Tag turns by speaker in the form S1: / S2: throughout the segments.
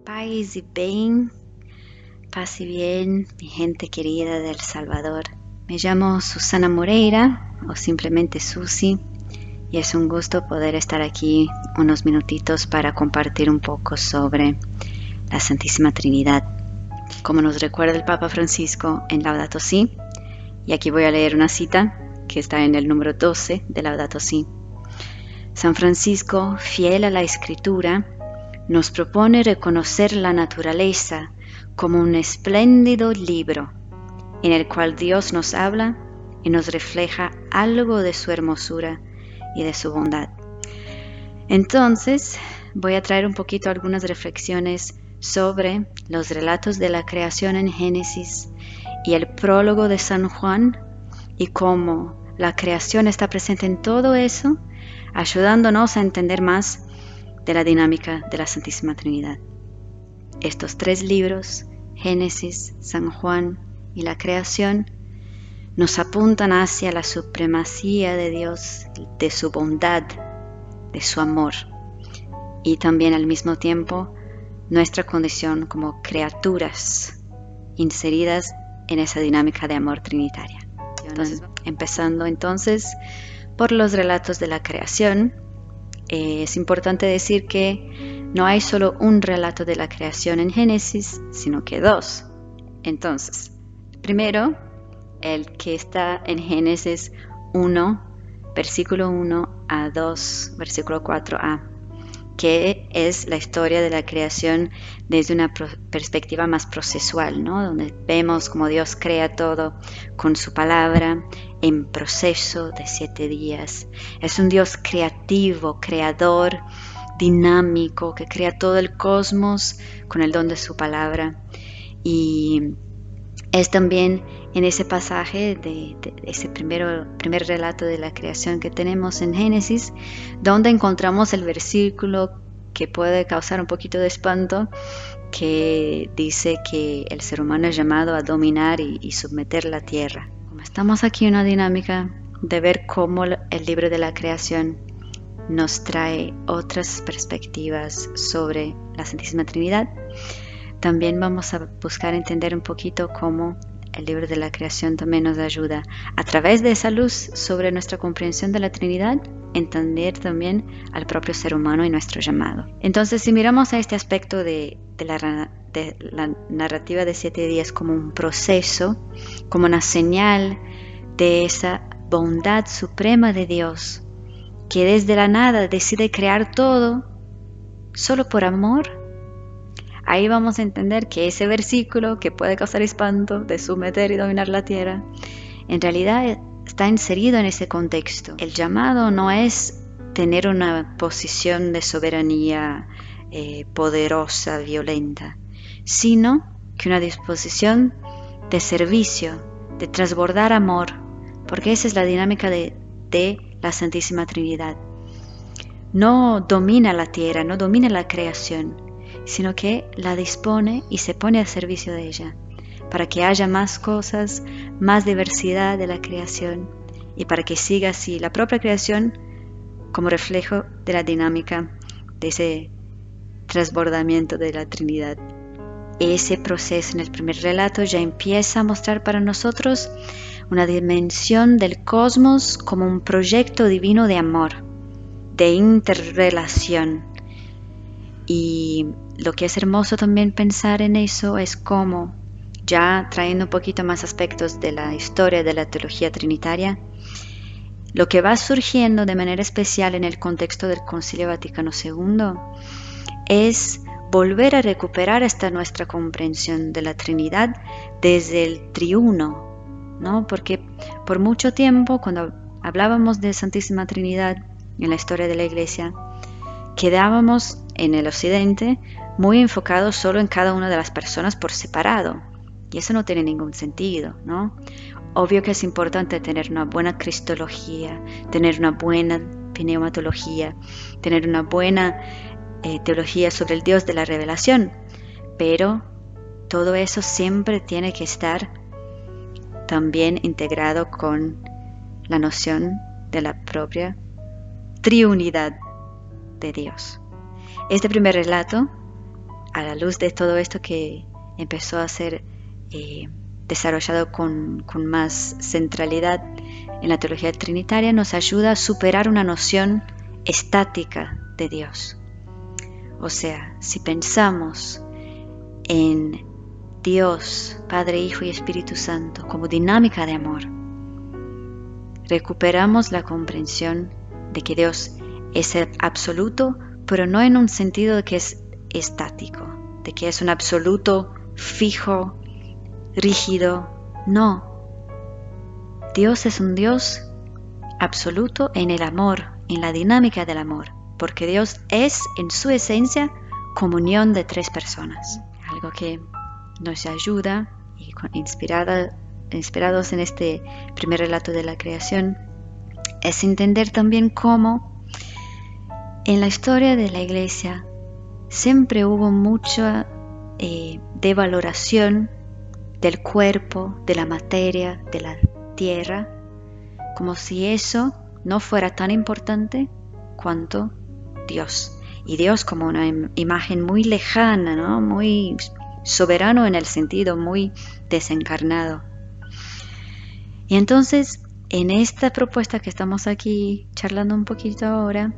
S1: Paz y bien, paz y bien, mi gente querida de El Salvador. Me llamo Susana Moreira, o simplemente Susi, y es un gusto poder estar aquí unos minutitos para compartir un poco sobre la Santísima Trinidad. Como nos recuerda el Papa Francisco en Laudato Si, y aquí voy a leer una cita que está en el número 12 de Laudato Si. San Francisco, fiel a la Escritura, nos propone reconocer la naturaleza como un espléndido libro en el cual Dios nos habla y nos refleja algo de su hermosura y de su bondad. Entonces, voy a traer un poquito algunas reflexiones sobre los relatos de la creación en Génesis y el prólogo de San Juan y cómo la creación está presente en todo eso, ayudándonos a entender más de la dinámica de la Santísima Trinidad. Estos tres libros, Génesis, San Juan y la creación, nos apuntan hacia la supremacía de Dios, de su bondad, de su amor, y también al mismo tiempo nuestra condición como criaturas inseridas en esa dinámica de amor trinitaria. Entonces, empezando entonces por los relatos de la creación, es importante decir que no hay solo un relato de la creación en Génesis, sino que dos. Entonces, primero, el que está en Génesis 1, versículo 1 a 2, versículo 4a, que es la historia de la creación desde una perspectiva más procesual, ¿no? Donde vemos cómo Dios crea todo con su palabra en proceso de 7 días. Es un Dios creativo, creador, dinámico, que crea todo el cosmos con el don de su palabra. Y es también en ese pasaje de ese primer relato de la creación que tenemos en Génesis, donde encontramos el versículo que puede causar un poquito de espanto, que dice que el ser humano es llamado a dominar y someter la tierra. Como estamos aquí en una dinámica de ver cómo el libro de la creación nos trae otras perspectivas sobre la Santísima Trinidad, también vamos a buscar entender un poquito cómo el libro de la creación también nos ayuda a través de esa luz sobre nuestra comprensión de la Trinidad, entender también al propio ser humano y nuestro llamado. Entonces, si miramos a este aspecto de la narrativa de 7 días como un proceso, como una señal de esa bondad suprema de Dios, que desde la nada decide crear todo solo por amor, ahí vamos a entender que ese versículo que puede causar espanto de someter y dominar la tierra, en realidad está inserido en ese contexto. El llamado no es tener una posición de soberanía poderosa, violenta, sino que una disposición de servicio, de transbordar amor, porque esa es la dinámica de la Santísima Trinidad. No domina la tierra, no domina la creación, sino que la dispone y se pone al servicio de ella, para que haya más cosas, más diversidad de la creación, y para que siga así la propia creación como reflejo de la dinámica de ese transbordamiento de la Trinidad. Ese proceso en el primer relato ya empieza a mostrar para nosotros una dimensión del cosmos como un proyecto divino de amor, de interrelación. Y lo que es hermoso también pensar en eso es cómo, ya trayendo un poquito más aspectos de la historia de la teología trinitaria, lo que va surgiendo de manera especial en el contexto del Concilio Vaticano II es volver a recuperar esta nuestra comprensión de la Trinidad desde el triuno, ¿no? Porque por mucho tiempo, cuando hablábamos de Santísima Trinidad en la historia de la Iglesia, quedábamos en el occidente muy enfocados solo en cada una de las personas por separado, y eso no tiene ningún sentido, ¿no? Obvio que es importante tener una buena cristología, tener una buena pneumatología, tener una buena teología sobre el Dios de la revelación, pero todo eso siempre tiene que estar también integrado con la noción de la propia triunidad de Dios. Este primer relato a la luz de todo esto que empezó a ser desarrollado con más centralidad en la teología trinitaria, nos ayuda a superar una noción estática de Dios. O sea, si pensamos en Dios, Padre, Hijo y Espíritu Santo como dinámica de amor, recuperamos la comprensión de que Dios es el absoluto, pero no en un sentido de que es estático, de que es un absoluto fijo, rígido. No. Dios es un Dios absoluto en el amor, en la dinámica del amor, porque Dios es en su esencia comunión de tres personas. Algo que nos ayuda, y inspirados en este primer relato de la creación, es entender también cómo en la historia de la Iglesia siempre hubo mucha devaloración del cuerpo, de la materia, de la tierra, como si eso no fuera tan importante cuanto Dios. Y Dios como una imagen muy lejana, ¿no? Muy soberano en el sentido muy desencarnado. Y entonces, en esta propuesta que estamos aquí charlando un poquito ahora,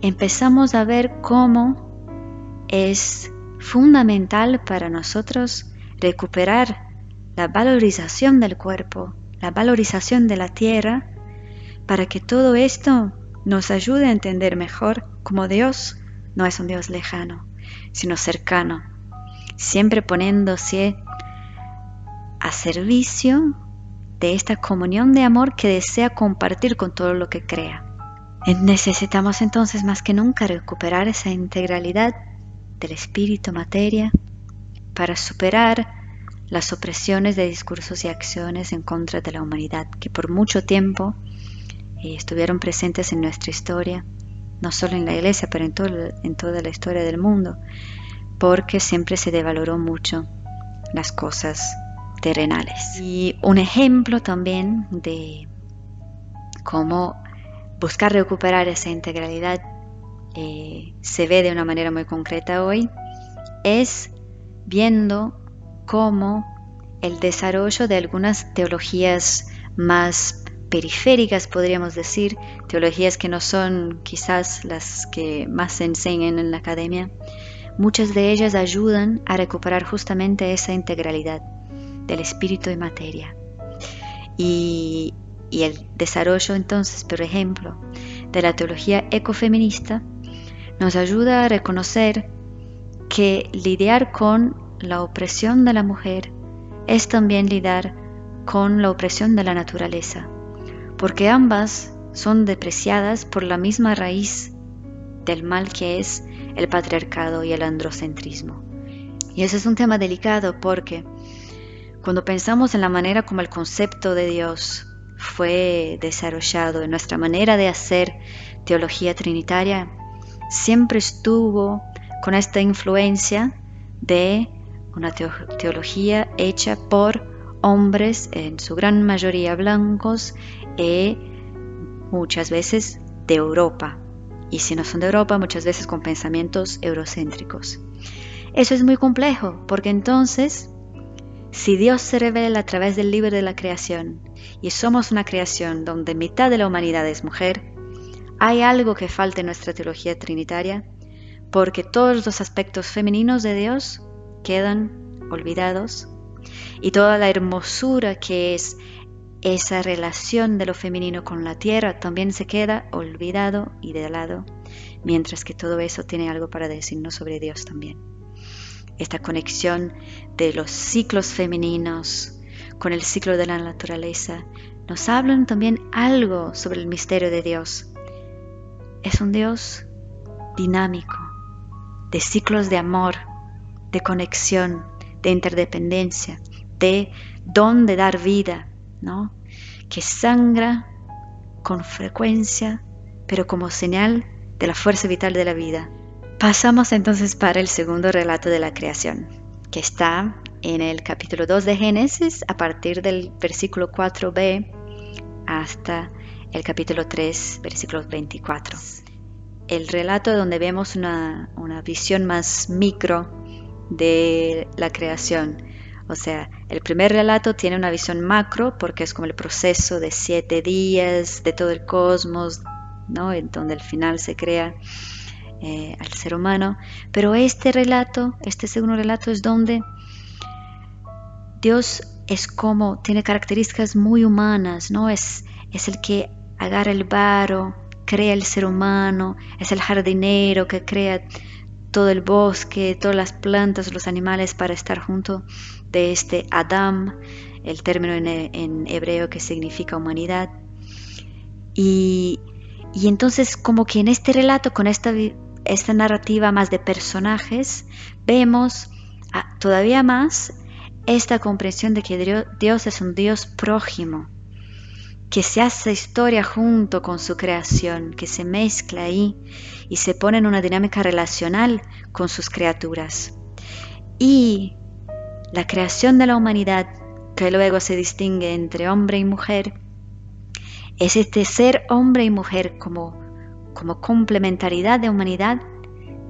S1: empezamos a ver cómo es fundamental para nosotros recuperar la valorización del cuerpo, la valorización de la tierra, para que todo esto nos ayude a entender mejor cómo Dios no es un Dios lejano, sino cercano, siempre poniéndose a servicio de esta comunión de amor que desea compartir con todo lo que crea. Necesitamos entonces más que nunca recuperar esa integralidad del espíritu, materia, para superar las opresiones de discursos y acciones en contra de la humanidad que por mucho tiempo estuvieron presentes en nuestra historia, no solo en la Iglesia, pero en toda la historia del mundo, porque siempre se devaloró mucho las cosas terrenales. Y un ejemplo también de cómo buscar recuperar esa integralidad se ve de una manera muy concreta hoy, es viendo cómo el desarrollo de algunas teologías más periféricas, podríamos decir, teologías que no son quizás las que más se enseñan en la academia, muchas de ellas ayudan a recuperar justamente esa integralidad del espíritu y materia. Y el desarrollo entonces, por ejemplo, de la teología ecofeminista nos ayuda a reconocer que lidiar con la opresión de la mujer es también lidiar con la opresión de la naturaleza, porque ambas son depreciadas por la misma raíz del mal que es el patriarcado y el androcentrismo. Y eso es un tema delicado porque cuando pensamos en la manera como el concepto de Dios fue desarrollado, en nuestra manera de hacer teología trinitaria, siempre estuvo con esta influencia de una teología hecha por hombres, en su gran mayoría blancos, y muchas veces de Europa. Y si no son de Europa, muchas veces con pensamientos eurocéntricos. Eso es muy complejo, porque entonces, si Dios se revela a través del libro de la creación, y somos una creación donde mitad de la humanidad es mujer, hay algo que falta en nuestra teología trinitaria, porque todos los aspectos femeninos de Dios quedan olvidados, y toda la hermosura que es esa relación de lo femenino con la tierra también se queda olvidado y de lado, mientras que todo eso tiene algo para decirnos sobre Dios también. Esta conexión de los ciclos femeninos con el ciclo de la naturaleza nos hablan también algo sobre el misterio de Dios. Es un Dios dinámico, de ciclos de amor, de conexión, de interdependencia, de don de dar vida, ¿no? Que sangra con frecuencia, pero como señal de la fuerza vital de la vida. Pasamos entonces para el segundo relato de la creación, que está en el capítulo 2 de Génesis, a partir del versículo 4b hasta el capítulo 3, versículo 24. el relato donde vemos una visión más micro de la creación. O sea, el primer relato tiene una visión macro porque es como el proceso de 7 días de todo el cosmos, ¿no? En donde al final se crea al ser humano. Pero este segundo relato es donde Dios tiene características muy humanas, ¿no? Es el que agarra el barro, crea el ser humano, es el jardinero que crea todo el bosque, todas las plantas, los animales para estar junto de este Adam, el término en hebreo que significa humanidad. Y entonces como que en este relato, con esta narrativa más de personajes, vemos todavía más esta comprensión de que Dios es un Dios prójimo, que se hace historia junto con su creación, que se mezcla ahí y se pone en una dinámica relacional con sus criaturas. Y la creación de la humanidad, que luego se distingue entre hombre y mujer, es este ser hombre y mujer como complementariedad de humanidad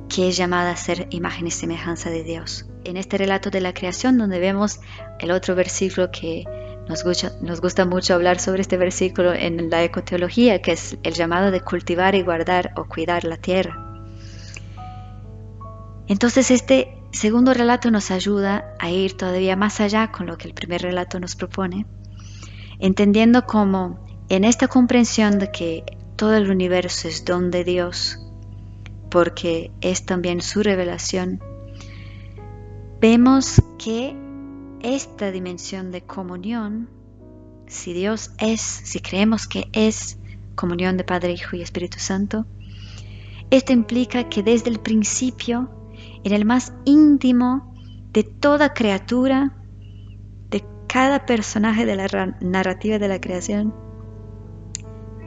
S1: que es llamada a ser imagen y semejanza de Dios. En este relato de la creación, donde vemos el otro versículo que nos gusta mucho hablar sobre este versículo en la ecoteología, que es el llamado de cultivar y guardar o cuidar la tierra. Entonces este segundo relato nos ayuda a ir todavía más allá con lo que el primer relato nos propone, entendiendo cómo en esta comprensión de que todo el universo es don de Dios, porque es también su revelación, vemos que esta dimensión de comunión, si creemos que es comunión de Padre, Hijo y Espíritu Santo, esto implica que desde el principio, en el más íntimo de toda criatura, de cada personaje de la narrativa de la creación,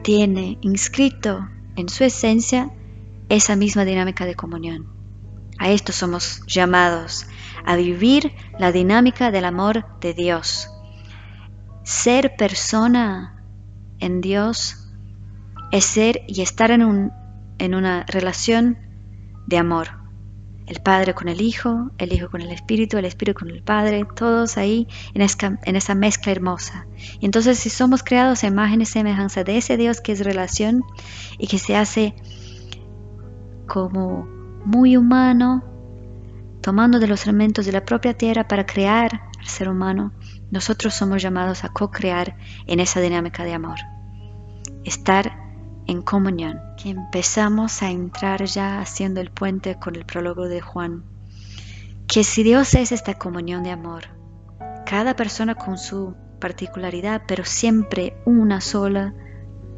S1: tiene inscrito en su esencia esa misma dinámica de comunión. A esto somos llamados, a vivir la dinámica del amor de Dios. Ser persona en Dios es ser y estar en una relación de amor. El Padre con el Hijo con el Espíritu con el Padre, todos ahí en esa mezcla hermosa. Y entonces si somos creados a imagen y semejanza de ese Dios que es relación y que se hace como muy humano, tomando de los elementos de la propia tierra para crear al ser humano, nosotros somos llamados a co-crear en esa dinámica de amor. Estar en comunión, que empezamos a entrar ya haciendo el puente con el prólogo de Juan. Que si Dios es esta comunión de amor, cada persona con su particularidad, pero siempre una sola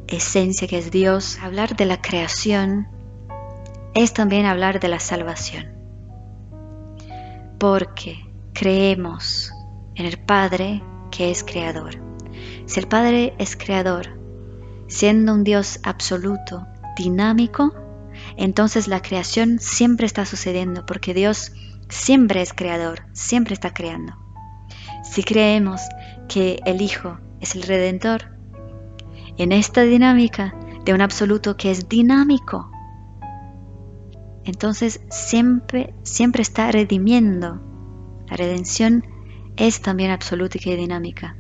S1: esencia que es Dios, hablar de la creación es también hablar de la salvación. Porque creemos en el Padre que es creador. Si el Padre es creador, siendo un Dios absoluto, dinámico, entonces la creación siempre está sucediendo porque Dios siempre es creador, siempre está creando. Si creemos que el Hijo es el Redentor, en esta dinámica de un absoluto que es dinámico, entonces siempre está redimiendo. La redención es también absoluta y dinámica.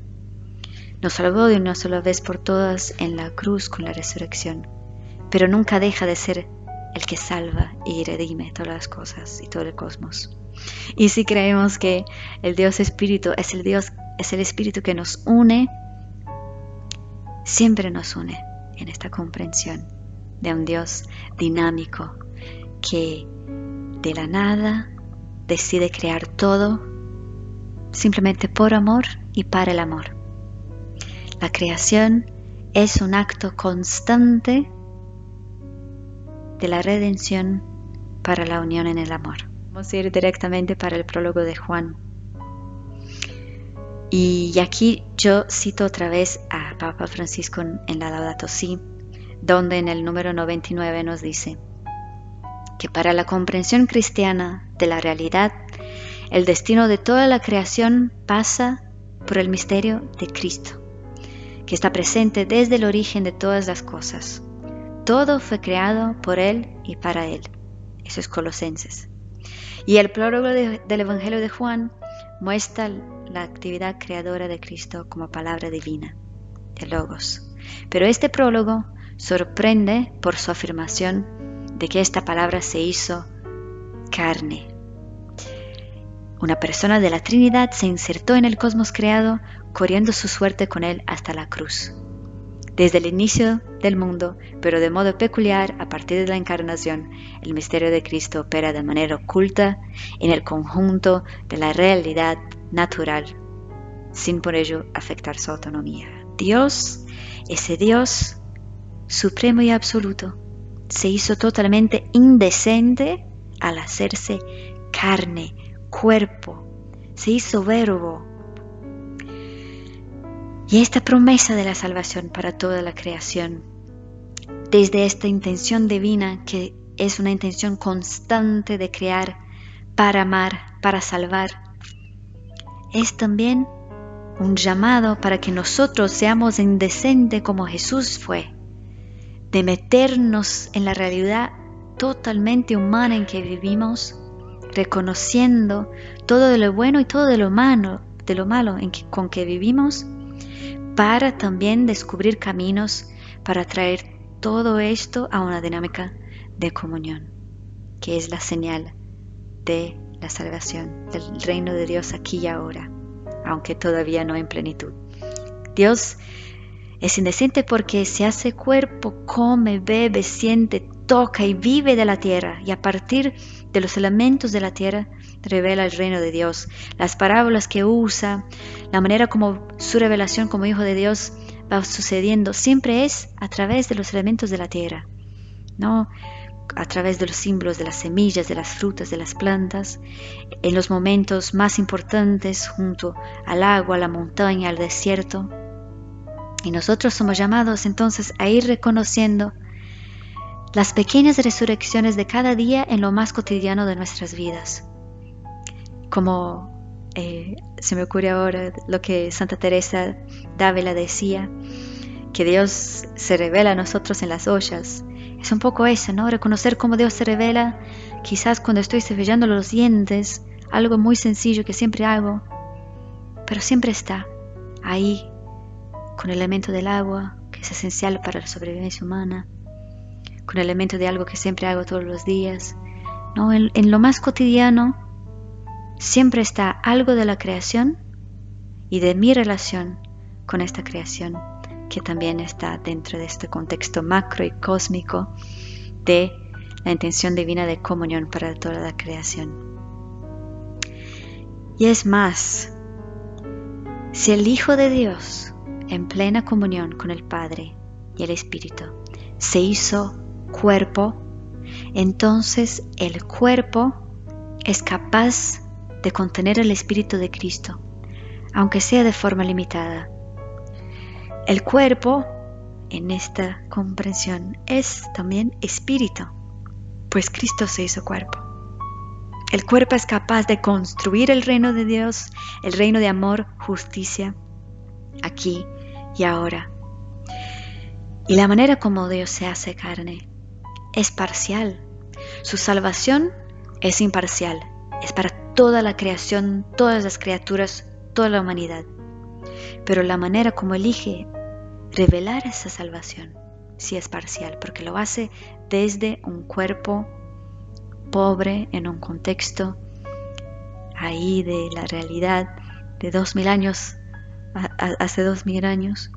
S1: Nos salvó de una sola vez por todas en la cruz con la resurrección, pero nunca deja de ser el que salva y redime todas las cosas y todo el cosmos. Y si creemos que el Dios Espíritu es el Espíritu que nos une, siempre nos une en esta comprensión de un Dios dinámico que de la nada decide crear todo simplemente por amor y para el amor. La creación es un acto constante de la redención para la unión en el amor. Vamos a ir directamente para el prólogo de Juan. Y aquí yo cito otra vez a Papa Francisco en la Laudato Si, donde en el número 99 nos dice que para la comprensión cristiana de la realidad, el destino de toda la creación pasa por el misterio de Cristo, que está presente desde el origen de todas las cosas. todo fue creado por Él y para Él. Eso es Colosenses. Y el prólogo del Evangelio de Juan muestra la actividad creadora de Cristo como palabra divina, el Logos. Pero este prólogo sorprende por su afirmación de que esta palabra se hizo carne. Una persona de la Trinidad se insertó en el cosmos creado, corriendo su suerte con Él hasta la cruz. Desde el inicio del mundo, pero de modo peculiar a partir de la encarnación, el misterio de Cristo opera de manera oculta en el conjunto de la realidad natural, sin por ello afectar su autonomía. Dios, ese Dios supremo y absoluto, se hizo totalmente indecente al hacerse carne, cuerpo, se hizo verbo. Y esta promesa de la salvación para toda la creación, desde esta intención divina que es una intención constante de crear, para amar, para salvar, es también un llamado para que nosotros seamos indecentes como Jesús fue, de meternos en la realidad totalmente humana en que vivimos, reconociendo todo de lo bueno y todo de lo malo con que vivimos, para también descubrir caminos para traer todo esto a una dinámica de comunión, que es la señal de la salvación, del reino de Dios aquí y ahora, aunque todavía no en plenitud. Dios es indecente porque se hace cuerpo, come, bebe, siente, toca y vive de la tierra, y a partir de los elementos de la tierra revela el reino de Dios. Las parábolas que usa, la manera como su revelación como Hijo de Dios va sucediendo, siempre es a través de los elementos de la tierra, no a través de los símbolos de las semillas, de las frutas, de las plantas, en los momentos más importantes junto al agua, a la montaña, al desierto. Y nosotros somos llamados entonces a ir reconociendo las pequeñas resurrecciones de cada día en lo más cotidiano de nuestras vidas. Como se me ocurre ahora lo que Santa Teresa d'Ávila decía, que Dios se revela a nosotros en las ollas. Es un poco eso, ¿no? Reconocer cómo Dios se revela, quizás cuando estoy cepillando los dientes, algo muy sencillo que siempre hago, pero siempre está ahí, con el elemento del agua, que es esencial para la sobrevivencia humana, con el elemento de algo que siempre hago todos los días, ¿no? En lo más cotidiano siempre está algo de la creación y de mi relación con esta creación, que también está dentro de este contexto macro y cósmico de la intención divina de comunión para toda la creación. Y es más, si el Hijo de Dios, en plena comunión con el Padre y el Espíritu, se hizo cuerpo, entonces el cuerpo es capaz de contener el Espíritu de Cristo, aunque sea de forma limitada. El cuerpo, en esta comprensión, es también espíritu, pues Cristo se hizo cuerpo. El cuerpo es capaz de construir el reino de Dios, el reino de amor, justicia, aquí y ahora. Y la manera como Dios se hace carne es parcial. Su salvación es imparcial, es para toda la creación, todas las criaturas, toda la humanidad. Pero la manera como elige revelar esa salvación sí es parcial, porque lo hace desde un cuerpo pobre, en un contexto ahí de la realidad de 2000 años, hace 2000 años,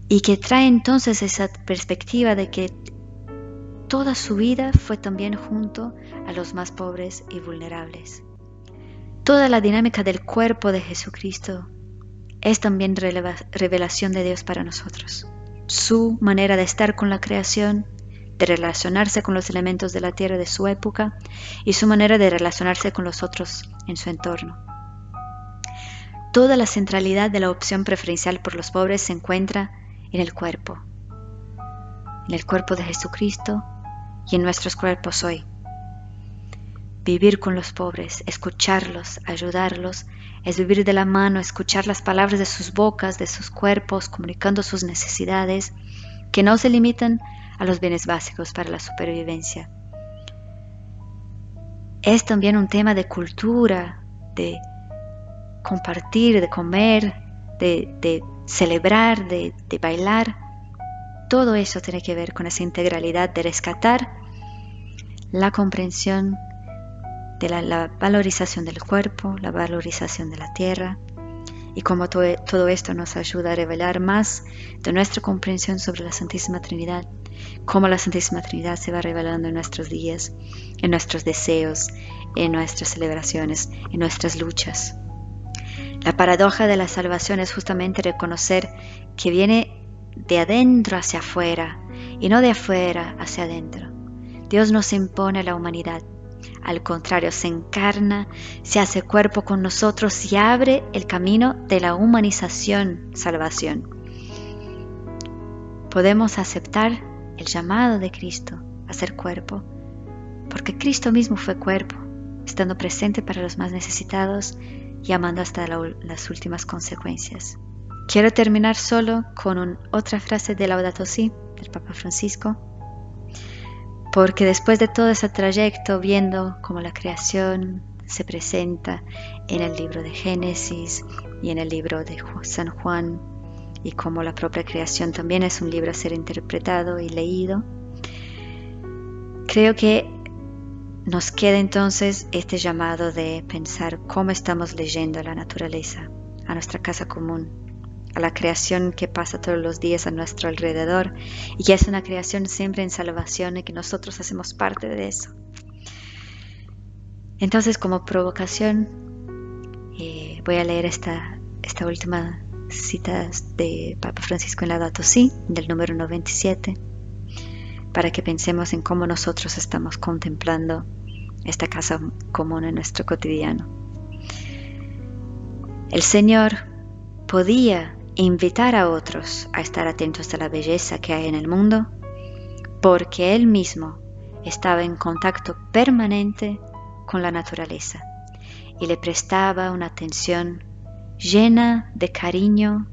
S1: y que trae entonces esa perspectiva de que toda su vida fue también junto a los más pobres y vulnerables. Toda la dinámica del cuerpo de Jesucristo es también revelación de Dios para nosotros. Su manera de estar con la creación, de relacionarse con los elementos de la tierra de su época y su manera de relacionarse con los otros en su entorno. Toda la centralidad de la opción preferencial por los pobres se encuentra en el cuerpo de Jesucristo y en nuestros cuerpos hoy. Vivir con los pobres, escucharlos, ayudarlos, es vivir de la mano, escuchar las palabras de sus bocas, de sus cuerpos, comunicando sus necesidades, que no se limitan a los bienes básicos para la supervivencia. Es también un tema de cultura, de compartir, de comer, de celebrar, de bailar. Todo eso tiene que ver con esa integralidad de rescatar la comprensión de la valorización del cuerpo, la valorización de la tierra, y cómo todo esto nos ayuda a revelar más de nuestra comprensión sobre la Santísima Trinidad, cómo la Santísima Trinidad se va revelando en nuestros días, en nuestros deseos, en nuestras celebraciones, en nuestras luchas. La paradoja de la salvación es justamente reconocer que viene de adentro hacia afuera y no de afuera hacia adentro. Dios no se impone a la humanidad, al contrario, se encarna, se hace cuerpo con nosotros y abre el camino de la humanización, salvación. Podemos aceptar el llamado de Cristo a ser cuerpo, porque Cristo mismo fue cuerpo, estando presente para los más necesitados y amando hasta las últimas consecuencias. Quiero terminar solo con otra frase de Laudato Si, del Papa Francisco, porque después de todo ese trayecto, viendo cómo la creación se presenta en el libro de Génesis y en el libro de San Juan, y cómo la propia creación también es un libro a ser interpretado y leído, creo que nos queda entonces este llamado de pensar cómo estamos leyendo a la naturaleza, a nuestra casa común, a la creación que pasa todos los días a nuestro alrededor y que es una creación siempre en salvación y que nosotros hacemos parte de eso. Entonces, como provocación, voy a leer esta última cita de Papa Francisco en Laudato Si, del número 97, para que pensemos en cómo nosotros estamos contemplando esta casa común en nuestro cotidiano. El Señor podía invitar a otros a estar atentos a la belleza que hay en el mundo, porque Él mismo estaba en contacto permanente con la naturaleza y le prestaba una atención llena de cariño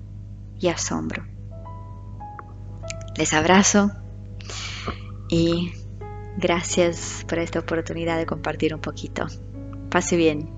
S1: y asombro. Les abrazo y gracias por esta oportunidad de compartir un poquito. Pase bien.